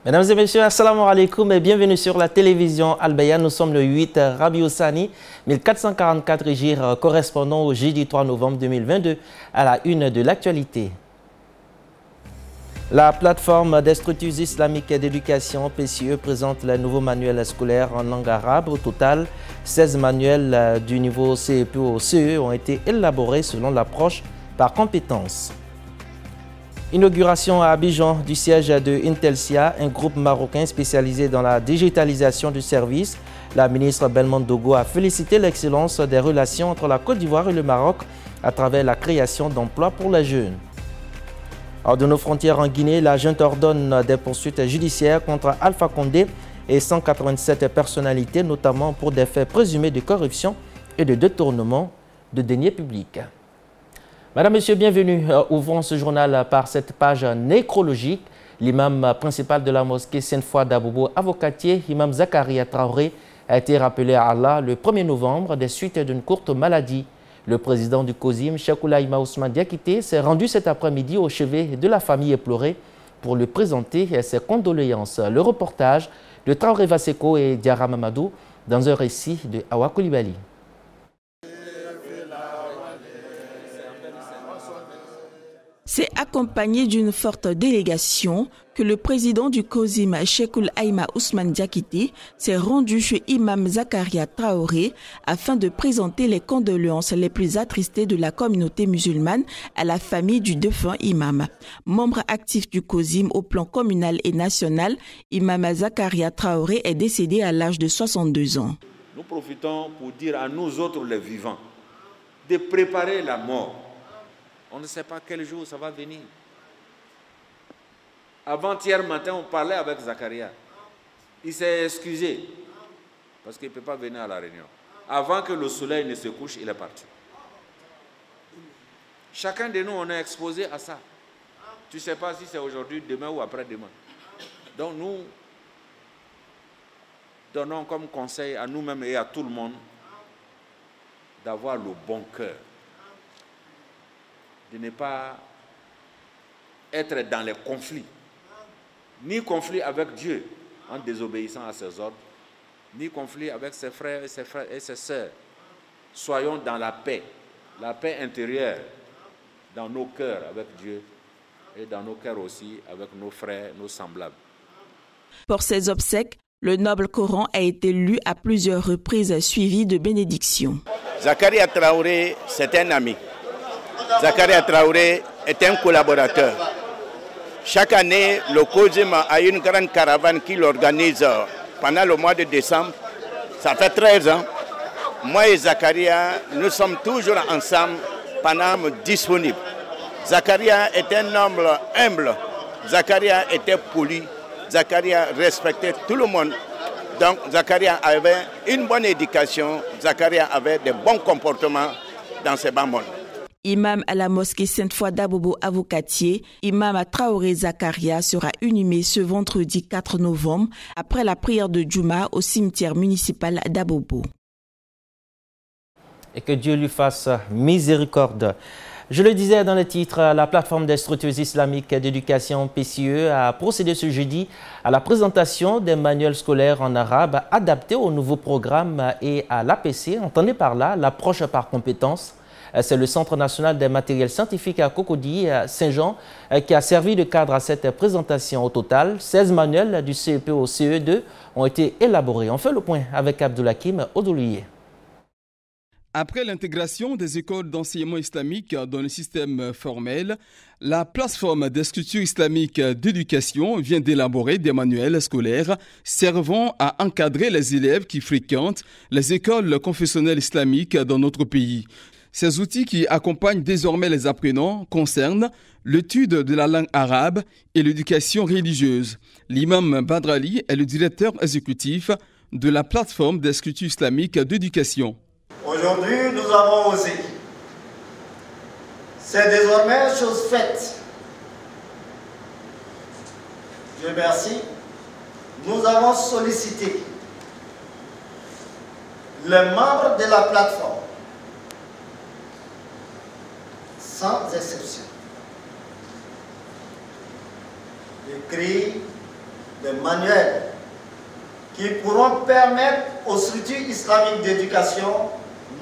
Mesdames et messieurs, assalamu alaikum et bienvenue sur la télévision Al-Bayan. Nous sommes le 8 Rabiou Sani 1444 Hijr, correspondant au jeudi 3 novembre 2022 à la une de l'actualité. La plateforme des structures islamiques d'éducation PCE présente le nouveau manuel scolaire en langue arabe. Au total, 16 manuels du niveau CEP au CE ont été élaborés selon l'approche par compétence. Inauguration à Abidjan du siège de Intelsia, un groupe marocain spécialisé dans la digitalisation du service. La ministre Belmondo Dogo a félicité l'excellence des relations entre la Côte d'Ivoire et le Maroc à travers la création d'emplois pour les jeunes. Hors de nos frontières en Guinée, la junte ordonne des poursuites judiciaires contre Alpha Condé et 187 personnalités, notamment pour des faits présumés de corruption et de détournement de deniers publics. Madame, Monsieur, bienvenue. Ouvrons ce journal par cette page nécrologique. L'imam principal de la mosquée Sainte-Foy d'Abobo, avocatier, imam Zakaria Traoré, a été rappelé à Allah le 1er novembre des suites d'une courte maladie. Le président du COSIM, Cheikhoul Aïma Ousmane Diakité, s'est rendu cet après-midi au chevet de la famille éplorée pour lui présenter ses condoléances. Le reportage de Traoré Vaseko et Diara Mamadou dans un récit de Awa Koulibaly. C'est accompagné d'une forte délégation que le président du COSIM, Cheikhoul Aïma Ousmane Diakité, s'est rendu chez Imam Zakaria Traoré afin de présenter les condoléances les plus attristées de la communauté musulmane à la famille du défunt imam. Membre actif du COSIM au plan communal et national, Imam Zakaria Traoré est décédé à l'âge de 62 ans. Nous profitons pour dire à nous autres les vivants de préparer la mort. On ne sait pas quel jour ça va venir. Avant-hier matin, on parlait avec Zakaria. Il s'est excusé parce qu'il ne peut pas venir à la réunion. Avant que le soleil ne se couche, il est parti. Chacun de nous, on est exposé à ça. Tu ne sais pas si c'est aujourd'hui, demain ou après-demain. Donc nous donnons comme conseil à nous-mêmes et à tout le monde d'avoir le bon cœur. De ne pas être dans les conflits, ni conflit avec Dieu en désobéissant à ses ordres, ni conflit avec ses frères et ses sœurs. Soyons dans la paix intérieure, dans nos cœurs avec Dieu et dans nos cœurs aussi avec nos frères, nos semblables. Pour ces obsèques, le noble Coran a été lu à plusieurs reprises suivi de bénédictions. Zakaria Traoré, c'est un ami. Zakaria Traoré est un collaborateur. Chaque année, le COSIM a une grande caravane qu'il organise pendant le mois de décembre. Ça fait 13 ans. Moi et Zakaria, nous sommes toujours ensemble pendant disponibles. Zakaria est un homme humble. Zakaria était poli. Zakaria respectait tout le monde. Donc Zakaria avait une bonne éducation. Zakaria avait de bons comportements dans ses bas mondes. Imam à la mosquée Sainte-Foy d'Abobo avocatier, Imam Traoré Zakaria sera inhumé ce vendredi 4 novembre après la prière de Djouma au cimetière municipal d'Abobo. Et que Dieu lui fasse miséricorde. Je le disais dans le titre, la plateforme des structures islamiques d'éducation PCE a procédé ce jeudi à la présentation des manuels scolaires en arabe adaptés au nouveau programme et à l'APC. Entendez par là l'approche par compétences. C'est le Centre national des matériels scientifiques à Cocody, Saint-Jean, qui a servi de cadre à cette présentation. Au total, 16 manuels du CEP au CE2 ont été élaborés. On fait le point avec Abdoulakim Odoulié. Après l'intégration des écoles d'enseignement islamique dans le système formel, la plateforme des structures islamiques d'éducation vient d'élaborer des manuels scolaires servant à encadrer les élèves qui fréquentent les écoles confessionnelles islamiques dans notre pays. Ces outils qui accompagnent désormais les apprenants concernent l'étude de la langue arabe et l'éducation religieuse. L'imam Badrali est le directeur exécutif de la plateforme des structures islamiques d'éducation. Aujourd'hui, nous avons osé. C'est désormais chose faite. Dieu merci. Nous avons sollicité les membres de la plateforme, sans exception, d'écrire des manuels qui pourront permettre aux structures islamiques d'éducation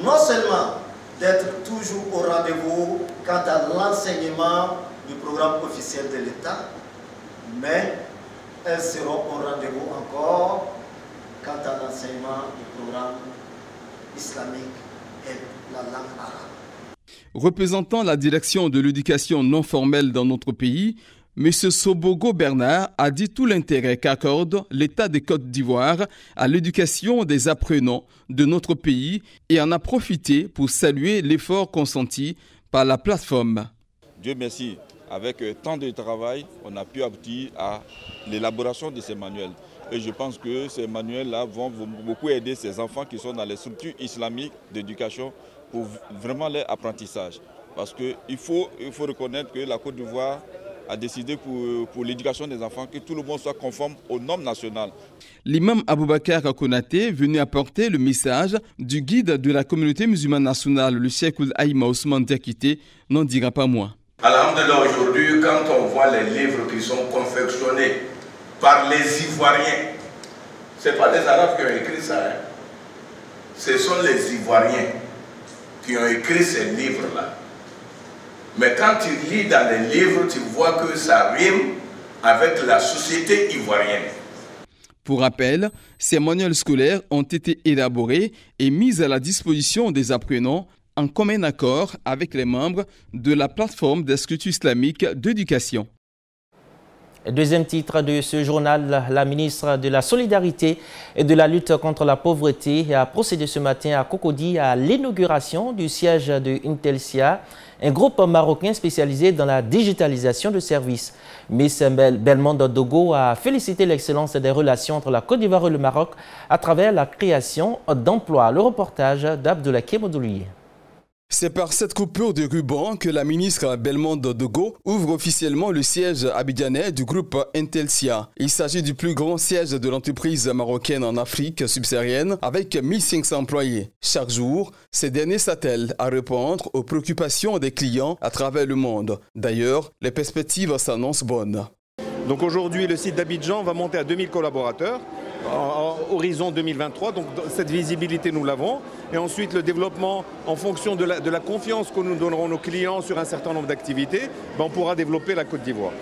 non seulement d'être toujours au rendez-vous quant à l'enseignement du programme officiel de l'État, mais elles seront au rendez-vous encore quant à l'enseignement du programme islamique et la langue arabe. Représentant la direction de l'éducation non formelle dans notre pays, M. Sobogo Bernard a dit tout l'intérêt qu'accorde l'État de Côte d'Ivoire à l'éducation des apprenants de notre pays et en a profité pour saluer l'effort consenti par la plateforme. Dieu merci, avec tant de travail, on a pu aboutir à l'élaboration de ces manuels. Et je pense que ces manuels-là vont beaucoup aider ces enfants qui sont dans les structures islamiques d'éducation pour vraiment leur apprentissage. Parce qu'il faut reconnaître que la Côte d'Ivoire a décidé pour l'éducation des enfants que tout le monde soit conforme aux normes nationales. L'imam Aboubakar Konaté venu apporter le message du guide de la communauté musulmane nationale, le Cheikh Aïma Ousmane Diakité, n'en dira pas moins. Alhamdulillah, aujourd'hui, quand on voit les livres qui sont confectionnés par les Ivoiriens, ce n'est pas des Arabes qui ont écrit ça, hein. Ce sont les Ivoiriens qui ont écrit ces livres-là. Mais quand tu lis dans les livres, tu vois que ça rime avec la société ivoirienne. Pour rappel, ces manuels scolaires ont été élaborés et mis à la disposition des apprenants en commun accord avec les membres de la plateforme d'Institut islamique d'éducation. Deuxième titre de ce journal, la ministre de la Solidarité et de la lutte contre la pauvreté a procédé ce matin à Cocody à l'inauguration du siège de Intelsia, un groupe marocain spécialisé dans la digitalisation de services. Miss Belmondo Dogo a félicité l'excellence des relations entre la Côte d'Ivoire et le Maroc à travers la création d'emplois. Le reportage d'Abdoulaye Modoulier. C'est par cette coupure de ruban que la ministre Belmondo Dogo ouvre officiellement le siège abidjanais du groupe Intelsia. Il s'agit du plus grand siège de l'entreprise marocaine en Afrique subsaharienne avec 1500 employés. Chaque jour, ces derniers s'attellent à répondre aux préoccupations des clients à travers le monde. D'ailleurs, les perspectives s'annoncent bonnes. Donc aujourd'hui, le site d'Abidjan va monter à 2000 collaborateurs. Horizon 2023, donc cette visibilité nous l'avons, et ensuite le développement en fonction de la confiance que nous donnerons nos clients sur un certain nombre d'activités, on pourra développer la Côte d'Ivoire.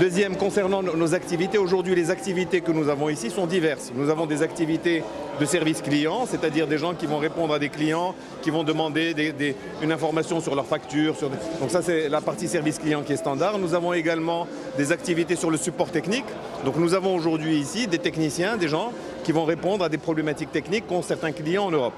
Deuxième, concernant nos activités, aujourd'hui les activités que nous avons ici sont diverses. Nous avons des activités de service client, c'est-à-dire des gens qui vont répondre à des clients, qui vont demander une information sur leur facture. Donc ça c'est la partie service client qui est standard. Nous avons également des activités sur le support technique. Donc nous avons aujourd'hui ici des techniciens, des gens qui vont répondre à des problématiques techniques qu'ont certains clients en Europe.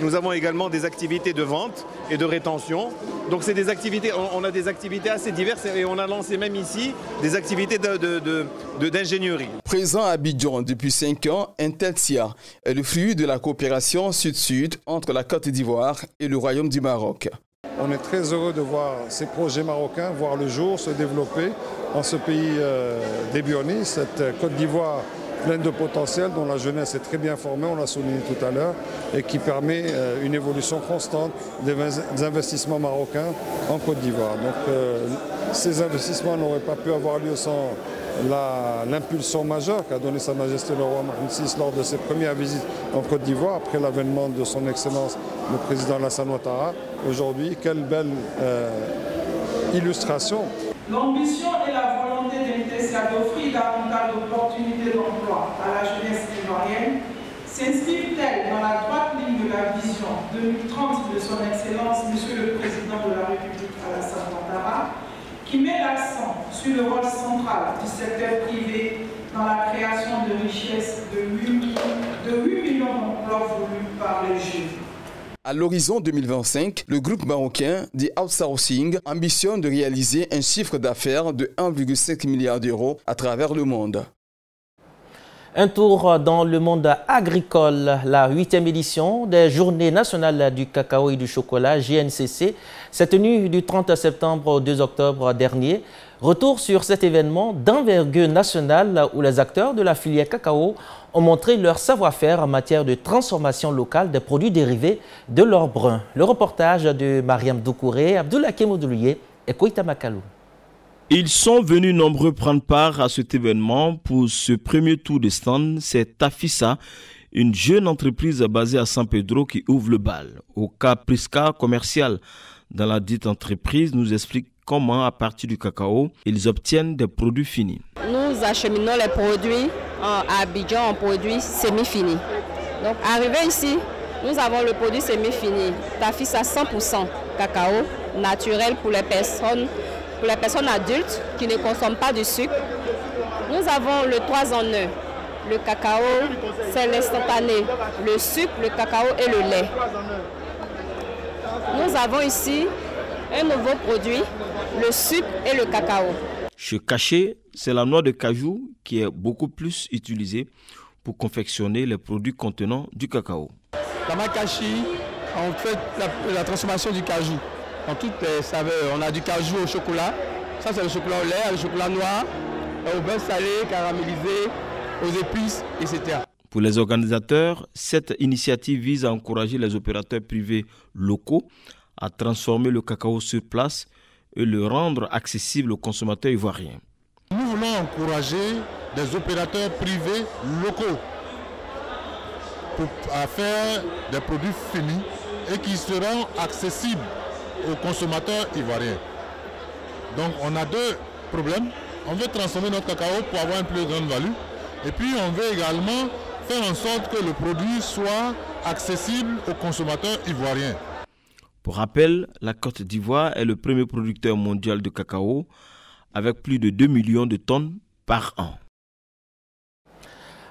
Nous avons également des activités de vente et de rétention. Donc c'est des activités, on a des activités assez diverses et on a lancé même ici des activités d'ingénierie. Présent à Abidjan depuis 5 ans, Intelsia est le fruit de la coopération sud-sud entre la Côte d'Ivoire et le Royaume du Maroc. On est très heureux de voir ces projets marocains voir le jour, se développer dans ce pays d'ébionnie, cette Côte d'Ivoire pleine de potentiel, dont la jeunesse est très bien formée, on l'a souligné tout à l'heure, et qui permet une évolution constante des investissements marocains en Côte d'Ivoire. Donc ces investissements n'auraient pas pu avoir lieu sans l'impulsion majeure qu'a donnée Sa Majesté le Roi Mohamed VI lors de ses premières visites en Côte d'Ivoire, après l'avènement de son Excellence le Président Alassane Ouattara. Aujourd'hui, quelle belle illustration. L'ambition et la volonté d'Intelsia d'offrir davantage d'opportunités d'emploi à la jeunesse ivoirienne s'inscrivent-elles dans la droite ligne de la vision 2030 de son Excellence, Monsieur le Président de la République Alassane Ouattara, qui met l'accent sur le rôle central du secteur privé dans la création de richesses de 8 millions d'emplois voulus par les jeunes. À l'horizon 2025, le groupe marocain The Outsourcing ambitionne de réaliser un chiffre d'affaires de 1,5 milliard d'euros à travers le monde. Un tour dans le monde agricole, la 8e édition des Journées nationales du cacao et du chocolat, JNCC, s'est tenue du 30 septembre au 2 octobre dernier. Retour sur cet événement d'envergure nationale où les acteurs de la filière cacao ont montré leur savoir-faire en matière de transformation locale des produits dérivés de leur brun. Le reportage de Mariam Doucouré, Abdoulaye Modoulier et Koïta Makalou. Ils sont venus nombreux prendre part à cet événement pour ce premier tour de stand. C'est Tafissa, une jeune entreprise basée à San Pedro qui ouvre le bal. Au Prisca commercial dans la dite entreprise nous explique comment, à partir du cacao, ils obtiennent des produits finis. Nous acheminons les produits à Abidjan en produits semi-finis. Donc, arrivé ici, nous avons le produit semi-fini. Tafissa 100% cacao, naturel pour les personnes adultes qui ne consomment pas de sucre. Nous avons le 3 en 1. Le cacao, c'est l'instantané. Le sucre, le cacao et le lait. Nous avons ici un nouveau produit, le sucre et le cacao. Chez Caché, c'est la noix de cajou qui est beaucoup plus utilisée pour confectionner les produits contenant du cacao. Dans Makashi, on fait la transformation du cajou. Dans toutes les saveurs, on a du cajou au chocolat. Ça, c'est le chocolat au lait, le chocolat noir, au beurre salé, caramélisé, aux épices, etc. Pour les organisateurs, cette initiative vise à encourager les opérateurs privés locaux à transformer le cacao sur place et le rendre accessible aux consommateurs ivoiriens. Nous voulons encourager des opérateurs privés locaux à faire des produits finis et qui seront accessibles aux consommateurs ivoiriens. Donc on a deux problèmes. On veut transformer notre cacao pour avoir une plus grande value. Et puis on veut également faire en sorte que le produit soit accessible aux consommateurs ivoiriens. Pour rappel, la Côte d'Ivoire est le premier producteur mondial de cacao avec plus de 2 millions de tonnes par an.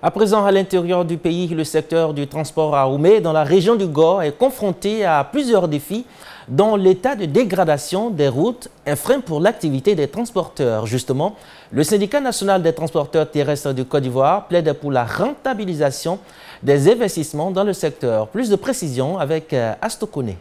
À présent, à l'intérieur du pays, le secteur du transport à Oumé, dans la région du Gor, est confronté à plusieurs défis, dont l'état de dégradation des routes, un frein pour l'activité des transporteurs. Justement, le syndicat national des transporteurs terrestres du Côte d'Ivoire plaide pour la rentabilisation des investissements dans le secteur. Plus de précisions avec Astokone.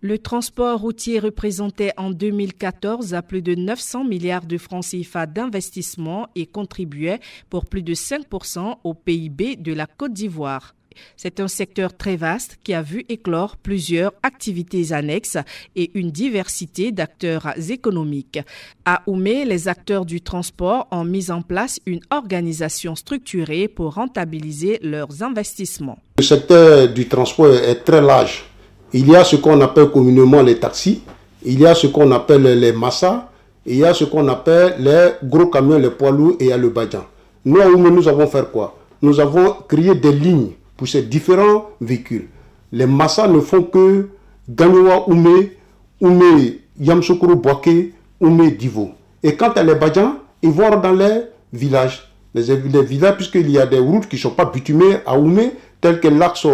Le transport routier représentait en 2014 à plus de 900 milliards de francs CFA d'investissement et contribuait pour plus de 5% au PIB de la Côte d'Ivoire. C'est un secteur très vaste qui a vu éclore plusieurs activités annexes et une diversité d'acteurs économiques. À Oumé, les acteurs du transport ont mis en place une organisation structurée pour rentabiliser leurs investissements. Le secteur du transport est très large. Il y a ce qu'on appelle communément les taxis, il y a ce qu'on appelle les massas, et il y a ce qu'on appelle les gros camions, les poids lourds, et il y a le badjan. Nous, à Oumé, nous avons fait quoi? Nous avons créé des lignes pour ces différents véhicules. Les massas ne font que Gagnoua, Oumé, Yamsoukro, Boaké, Oumé, Divo. Et quant à les badjans, ils vont dans les villages. Les villages, puisqu'il y a des routes qui ne sont pas bitumées à Oumé, telles que l'axe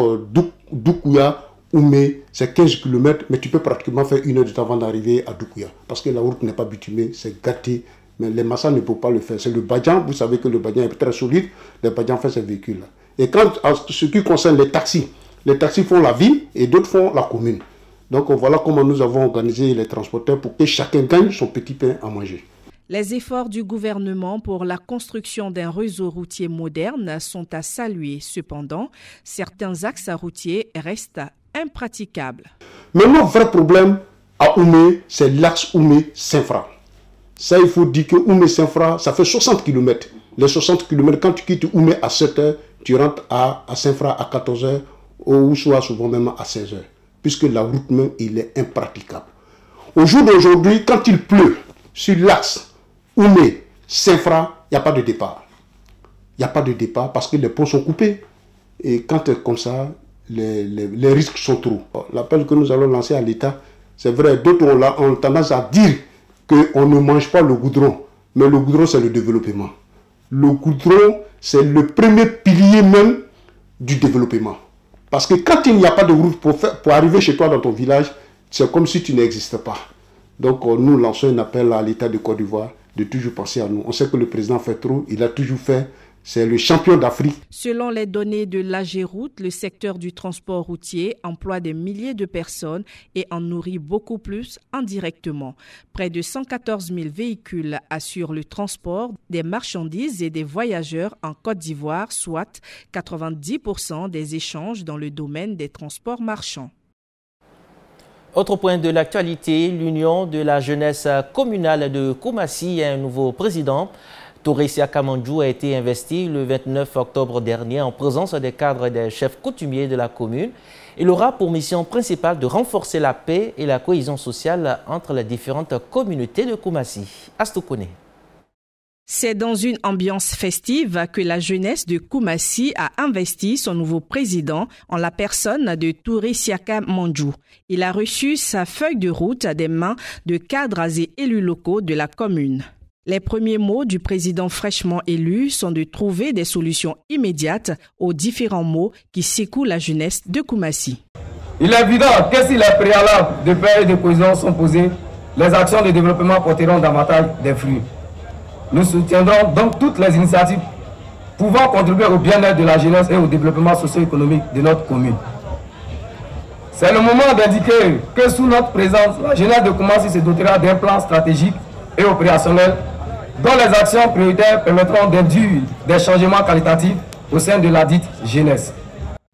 Doukouya, Oumé, c'est 15 km, mais tu peux pratiquement faire 1 heure de temps avant d'arriver à Doukouya. Parce que la route n'est pas bitumée, c'est gâté. Mais les massas ne peuvent pas le faire. C'est le badjan, vous savez que le badjan est très solide, le badjan fait ces véhicules-là. Et quand, en ce qui concerne les taxis font la ville et d'autres font la commune. Donc voilà comment nous avons organisé les transporteurs pour que chacun gagne son petit pain à manger. Les efforts du gouvernement pour la construction d'un réseau routier moderne sont à saluer. Cependant, certains axes routiers restent impraticables. Mais notre vrai problème à Oumé, c'est l'axe Oumé-Saint-Fra. Ça, il faut dire que Oumé-Saint-Fra, ça fait 60 km. Les 60 km, quand tu quittes Oumé à 7 h, tu rentres à Saint-Fra à 14 h, ou soit souvent même à 16 h. Puisque la route même, il est impraticable. Au jour d'aujourd'hui, quand il pleut sur l'axe Oumé-Saint-Fra, il n'y a pas de départ. Il n'y a pas de départ parce que les ponts sont coupés. Et quand c'est comme ça, les risques sont trop. L'appel que nous allons lancer à l'État, c'est vrai, d'autres ont tendance à dire qu'on ne mange pas le goudron. Mais le goudron, c'est le développement. Le goudron, c'est le premier pilier même du développement. Parce que quand il n'y a pas de route pour arriver chez toi dans ton village, c'est comme si tu n'existais pas. Donc nous lançons un appel à l'État de Côte d'Ivoire de toujours penser à nous. On sait que le président fait trop, il a toujours fait. C'est le champion d'Afrique. Selon les données de l'AGEROUTE, le secteur du transport routier emploie des milliers de personnes et en nourrit beaucoup plus indirectement. Près de 114 000 véhicules assurent le transport des marchandises et des voyageurs en Côte d'Ivoire, soit 90% des échanges dans le domaine des transports marchands. Autre point de l'actualité, l'Union de la jeunesse communale de Koumassi a un nouveau président. Touré Siaka Mandjou a été investi le 29 octobre dernier en présence des cadres et des chefs coutumiers de la commune. Il aura pour mission principale de renforcer la paix et la cohésion sociale entre les différentes communautés de Koumassi. Astoukone. C'est dans une ambiance festive que la jeunesse de Koumassi a investi son nouveau président en la personne de Touré Siaka Mandjou. Il a reçu sa feuille de route des mains de cadres et élus locaux de la commune. Les premiers mots du président fraîchement élu sont de trouver des solutions immédiates aux différents maux qui secouent la jeunesse de Koumassi. Il est évident que si les préalables de paix et de cohésion sont posés, les actions de développement porteront davantage des fruits. Nous soutiendrons donc toutes les initiatives pouvant contribuer au bien-être de la jeunesse et au développement socio-économique de notre commune. C'est le moment d'indiquer que sous notre présence, la jeunesse de Koumassi se dotera d'un plan stratégique et opérationnel dont les actions prioritaires permettront d'induire des changements qualitatifs au sein de la dite jeunesse.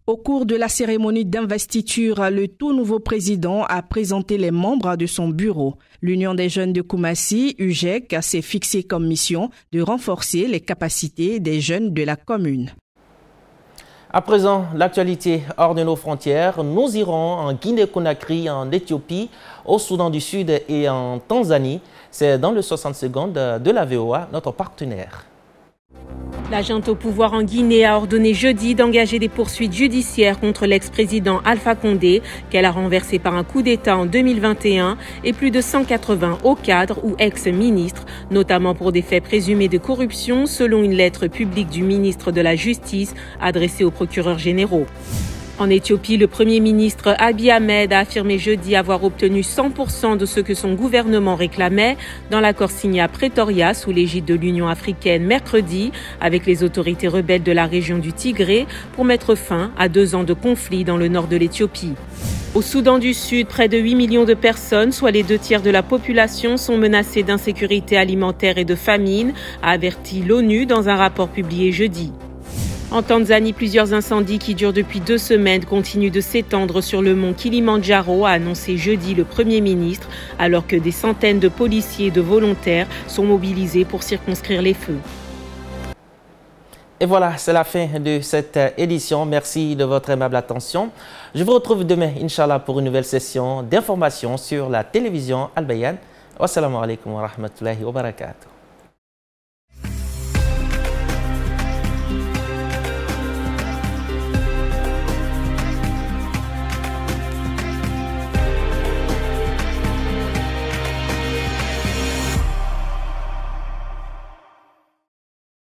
Au cours de la cérémonie d'investiture, le tout nouveau président a présenté les membres de son bureau. L'Union des jeunes de Koumassi, UJEC, s'est fixée comme mission de renforcer les capacités des jeunes de la commune. À présent, l'actualité hors de nos frontières. Nous irons en Guinée-Conakry, en Éthiopie, au Soudan du Sud et en Tanzanie. C'est dans le 60 secondes de la VOA, notre partenaire. La junte au pouvoir en Guinée a ordonné jeudi d'engager des poursuites judiciaires contre l'ex-président Alpha Condé, qu'elle a renversé par un coup d'État en 2021, et plus de 180 hauts cadres ou ex-ministres, notamment pour des faits présumés de corruption, selon une lettre publique du ministre de la Justice adressée aux procureurs généraux. En Éthiopie, le Premier ministre Abiy Ahmed a affirmé jeudi avoir obtenu 100% de ce que son gouvernement réclamait dans l'accord signé à Pretoria sous l'égide de l'Union africaine mercredi avec les autorités rebelles de la région du Tigré pour mettre fin à 2 ans de conflit dans le nord de l'Éthiopie. Au Soudan du Sud, près de 8 millions de personnes, soit les 2 tiers de la population, sont menacées d'insécurité alimentaire et de famine, a averti l'ONU dans un rapport publié jeudi. En Tanzanie, plusieurs incendies qui durent depuis 2 semaines continuent de s'étendre sur le mont Kilimandjaro, a annoncé jeudi le Premier ministre, alors que des centaines de policiers et de volontaires sont mobilisés pour circonscrire les feux. Et voilà, c'est la fin de cette édition. Merci de votre aimable attention. Je vous retrouve demain, Inch'Allah, pour une nouvelle session d'information sur la télévision Al Bayan. Wassalamu alaikum wa rahmatullahi wa barakatuh.